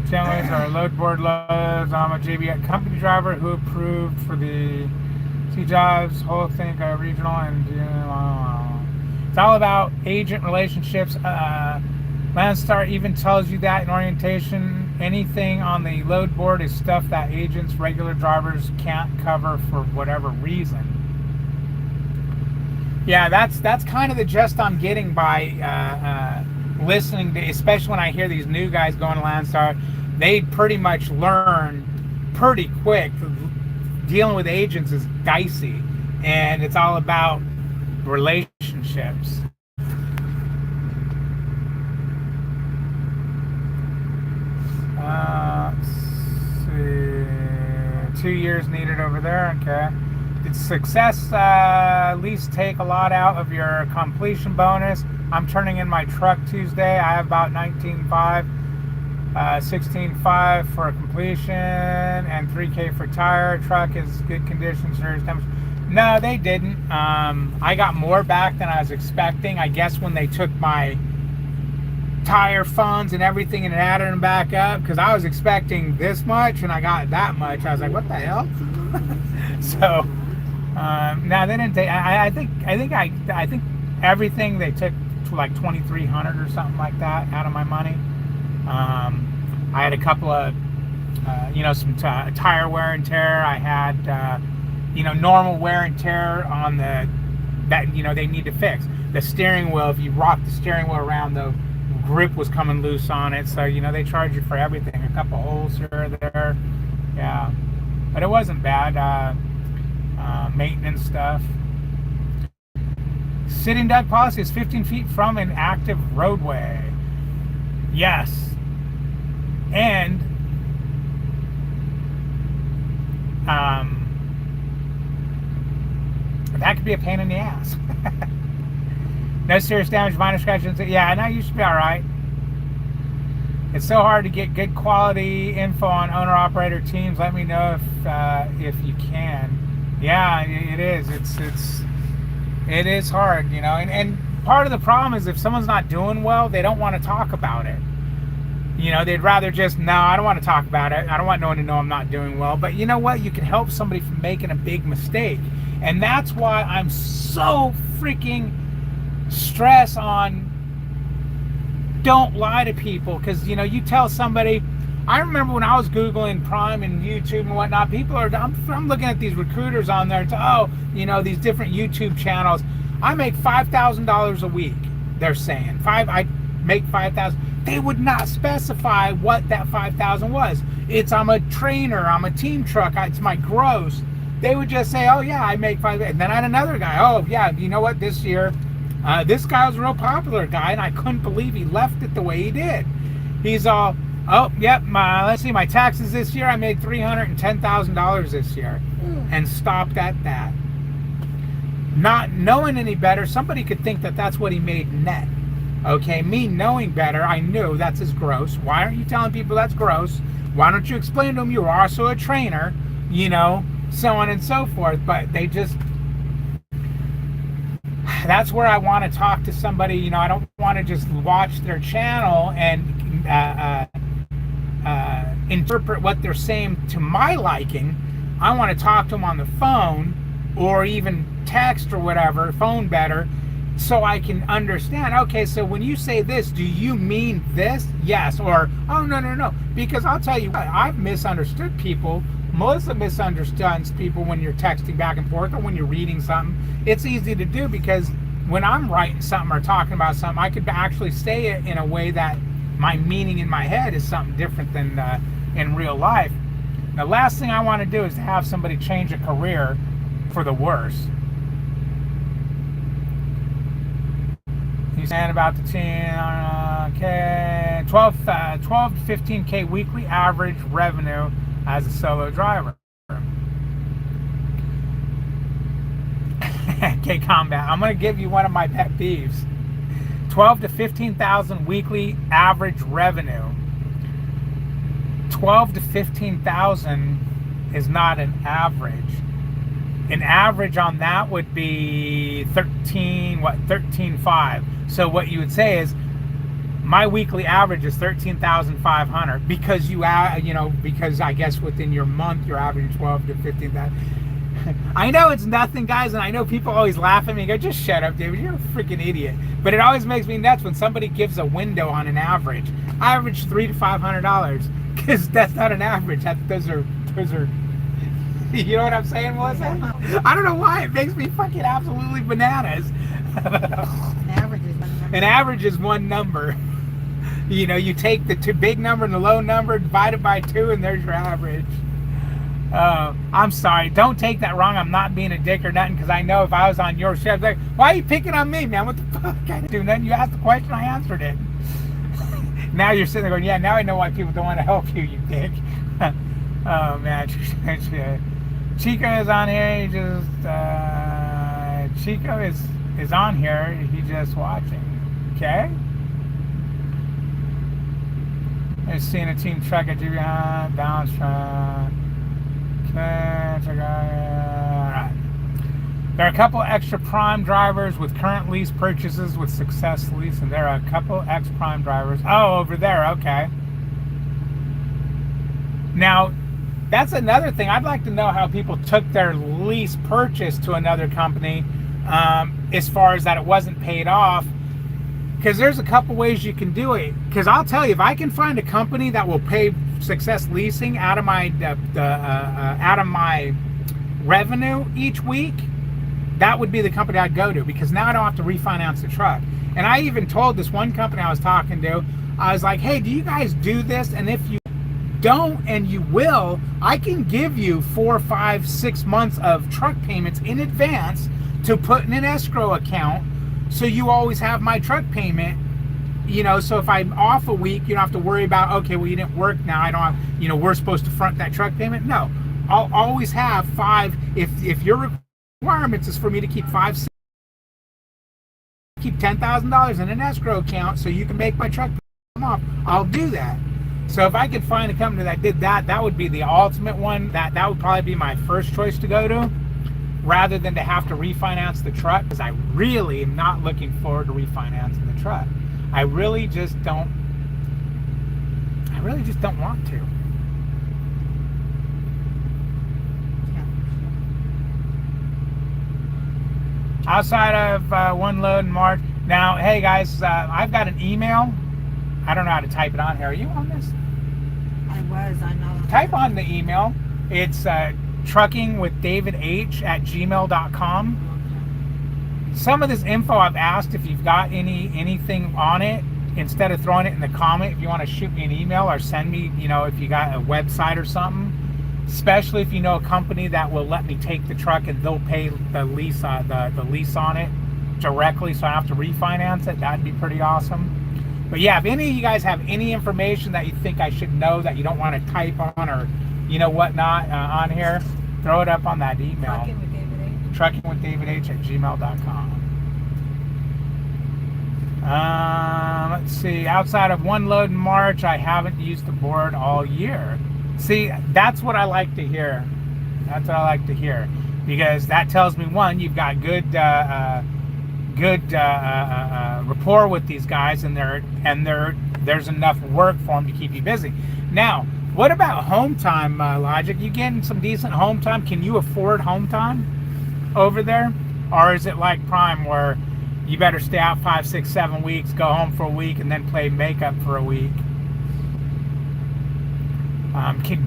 Chandler's our load board loads. I'm a JB company driver who approved for the T jobs, whole thing, regional, and it's all about agent relationships. Landstar even tells you that in orientation. Anything on the load board is stuff that agents, regular drivers can't cover for whatever reason. Yeah, that's kind of the gist I'm getting by listening to, especially when I hear these new guys going to Landstar. They pretty much learn pretty quick. Dealing with agents is dicey, and it's all about relationships. Let's see. 2 years needed over there. Okay. Did success at least take a lot out of your completion bonus? I'm turning in my truck Tuesday. I have about 19.5, 16.5 for completion, and 3K for tire. Truck is good condition. No, they didn't. I got more back than I was expecting. I guess when they took my tire funds and everything and added them back up, because I was expecting this much and I got that much. I was like, what the hell? So no, they didn't take. I think everything they took to like $2,300 or something like that out of my money. I had a couple of some tire wear and tear. I had normal wear and tear on that they need to fix. The steering wheel, if you rock the steering wheel around, the grip was coming loose on it, so they charge you for everything. A couple holes here or there, yeah, but it wasn't bad. Maintenance stuff. Sitting duck policy is 15 feet from an active roadway. Yes, and that could be a pain in the ass. No serious damage, minor scratches. Yeah, no, you should be all right. It's so hard to get good quality info on owner-operator teams. Let me know if you can. Yeah, it is. It is hard, And part of the problem is if someone's not doing well, they don't want to talk about it. They'd rather just, no, I don't want to talk about it. I don't want no one to know I'm not doing well. But you know what? You can help somebody from making a big mistake. And that's why I'm so freaking stress on don't lie to people. Because, you tell somebody, I remember when I was Googling Prime and YouTube and whatnot, I'm looking at these recruiters on there, these different YouTube channels. I make $5,000 a week, they're saying. make 5,000. They would not specify what that 5,000 was. It's I'm a trainer, I'm a team truck, it's my gross. They would just say, oh yeah, I make 5,000. And then I had another guy, oh yeah, you know what, this year, this guy was a real popular guy, and I couldn't believe he left it the way he did. He's all, oh yep, let's see, my taxes this year, I made $310,000 this year, and stopped at that. Not knowing any better, somebody could think that that's what he made net. Okay, me knowing better, I knew that's his gross. Why aren't you telling people that's gross? Why don't you explain to them you're also a trainer, you know, so on and so forth. But they just, that's where I want to talk to somebody, you know. I don't want to just watch their channel and interpret what they're saying to my liking. I want to talk to them on the phone, or even text or whatever, phone better, so I can understand, okay, so when you say this, do you mean this? Yes. Or, oh, no. Because I'll tell you what, I've misunderstood people. Melissa misunderstands people when you're texting back and forth or when you're reading something. It's easy to do because when I'm writing something or talking about something, I could actually say it in a way that my meaning in my head is something different than in real life. The last thing I want to do is to have somebody change a career for the worse. He's saying about the team, okay, 12 to 15K weekly average revenue as a solo driver. Okay, combat. I'm going to give you one of my pet peeves. 12 to 15,000 weekly average revenue. 12 to 15,000 is not an average. An average on that would be 13.5. So what you would say is, my weekly average is 13,500 because because I guess within your month you're averaging 12 to 15,000. I know it's nothing, guys, and I know people always laugh at me and go, just shut up, David, you're a freaking idiot. But it always makes me nuts when somebody gives a window on an average. I average $300 to $500 because that's not an average. Those are. You know what I'm saying, Melissa? I don't know why. It makes me fucking absolutely bananas. An average is one number. You know, you take the big number and the low number, divide it by 2, and there's your average. I'm sorry. Don't take that wrong. I'm not being a dick or nothing, because I know if I was on your show, I'd be like, why are you picking on me, man? What the fuck? I didn't do nothing. You asked the question, I answered it. Now you're sitting there going, yeah, now I know why people don't want to help you, you dick. Oh, man. Chico is on here. He just Chico is on here. He's just watching. Okay. I've seen a team truck at behind balance truck. Okay, check out. All right. There are a couple extra prime drivers with current lease purchases with Success Lease, and there are a couple ex-prime drivers. Oh, over there. Okay. Now, that's another thing. I'd like to know how people took their lease purchase to another company, as far as that it wasn't paid off. Because there's a couple ways you can do it. Because I'll tell you, if I can find a company that will pay Success Leasing out of my revenue each week, that would be the company I'd go to. Because now I don't have to refinance the truck. And I even told this one company I was talking to, I was like, hey, do you guys do this? And if you don't, and you will, I can give you 4, 5, 6 months of truck payments in advance to put in an escrow account, so you always have my truck payment. You know, so if I'm off a week, you don't have to worry about, okay, well, you didn't work now, I don't have, you know, we're supposed to front that truck payment. No, I'll always have 5. If your requirements is for me to keep $10,000 in an escrow account so you can make my truck payment off, I'll do that. So if I could find a company that did that, that would be the ultimate one. That would probably be my first choice to go to, rather than to have to refinance the truck, because I really am not looking forward to refinancing the truck. I really just don't want to. Outside of one load in March. Now, hey guys, I've got an email. I don't know how to type it on here. Are you on this? I'm not. Type on the email. It's truckingwithdavidh@gmail.com. Some of this info I've asked if you've got anything on it, instead of throwing it in the comment, if you want to shoot me an email or send me, you know, if you got a website or something, especially if you know a company that will let me take the truck and they'll pay the lease the lease on it directly, so I don't have to refinance it. That'd be pretty awesome. But yeah, if any of you guys have any information that you think I should know that you don't want to type on or, you know, whatnot on here, throw it up on that email. truckingwithdavidh@gmail.com. Let's see. Outside of one load in March, I haven't used the board all year. See, that's what I like to hear. That's what I like to hear, because that tells me, one, you've got good rapport with these guys, and there's enough work for them to keep you busy. Now, what about home time, Logic? You getting some decent home time? Can you afford home time over there, or is it like Prime where you better stay out 5, 6, 7 weeks, go home for a week, and then play makeup for a week?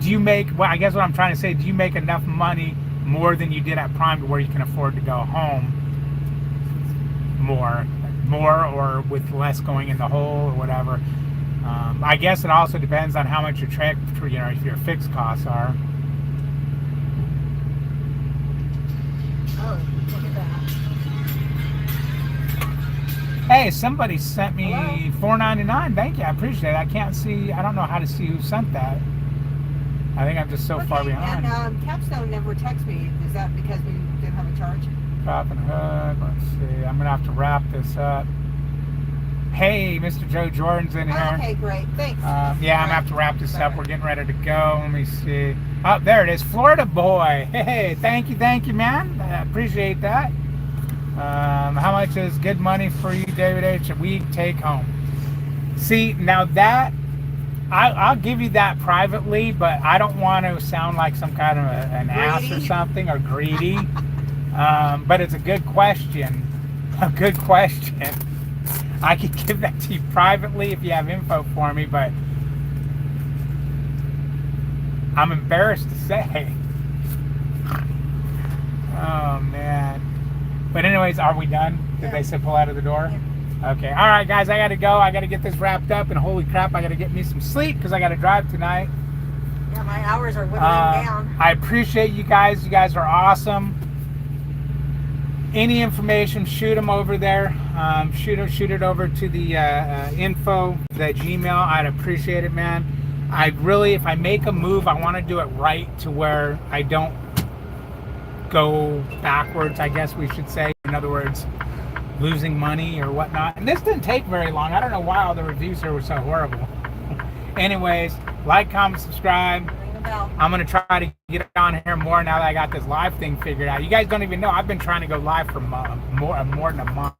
Do you make, well, I guess what I'm trying to say, do you make enough money more than you did at Prime to where you can afford to go home more or with less going in the hole or whatever? I guess it also depends on how much your if your fixed costs are. Oh, look at that. Hey, somebody sent me $4.99. Thank you, I appreciate it. I can't see, I don't know how to see who sent that. I think I'm just so far behind. And Capstone never texted me. Is that because we didn't have a charge? Prop and hook. Let's see. I'm gonna have to wrap this up. Hey, Mr. Joe Jordan's in here. Okay, great. Thanks. Yeah, I'm gonna have to wrap this up. We're getting ready to go. Let me see. Oh, there it is. Florida boy. Hey, thank you, man. I appreciate that. How much is good money for you, David H., a week take home? See, now that I'll give you that privately, but I don't want to sound like some kind of an ass or something, or greedy. But it's a good question. A good question. I could give that to you privately if you have info for me, but I'm embarrassed to say. Oh, man. But anyways, are we done? Did they say pull out of the door? Yeah. Okay. All right, guys, I got to go. I got to get this wrapped up, and holy crap, I got to get me some sleep because I got to drive tonight. Yeah, my hours are whittling down. I appreciate you guys. You guys are awesome. Any information, shoot them over there. Shoot it over to the info, the Gmail. I'd appreciate it, man. I really, if I make a move, I want to do it right to where I don't go backwards, I guess we should say. In other words, losing money or whatnot. And this didn't take very long. I don't know why all the reviews here were so horrible. Anyways, like, comment, subscribe. Ring the bell. I'm going to try to get on here more now that I got this live thing figured out. You guys don't even know. I've been trying to go live for more than a month.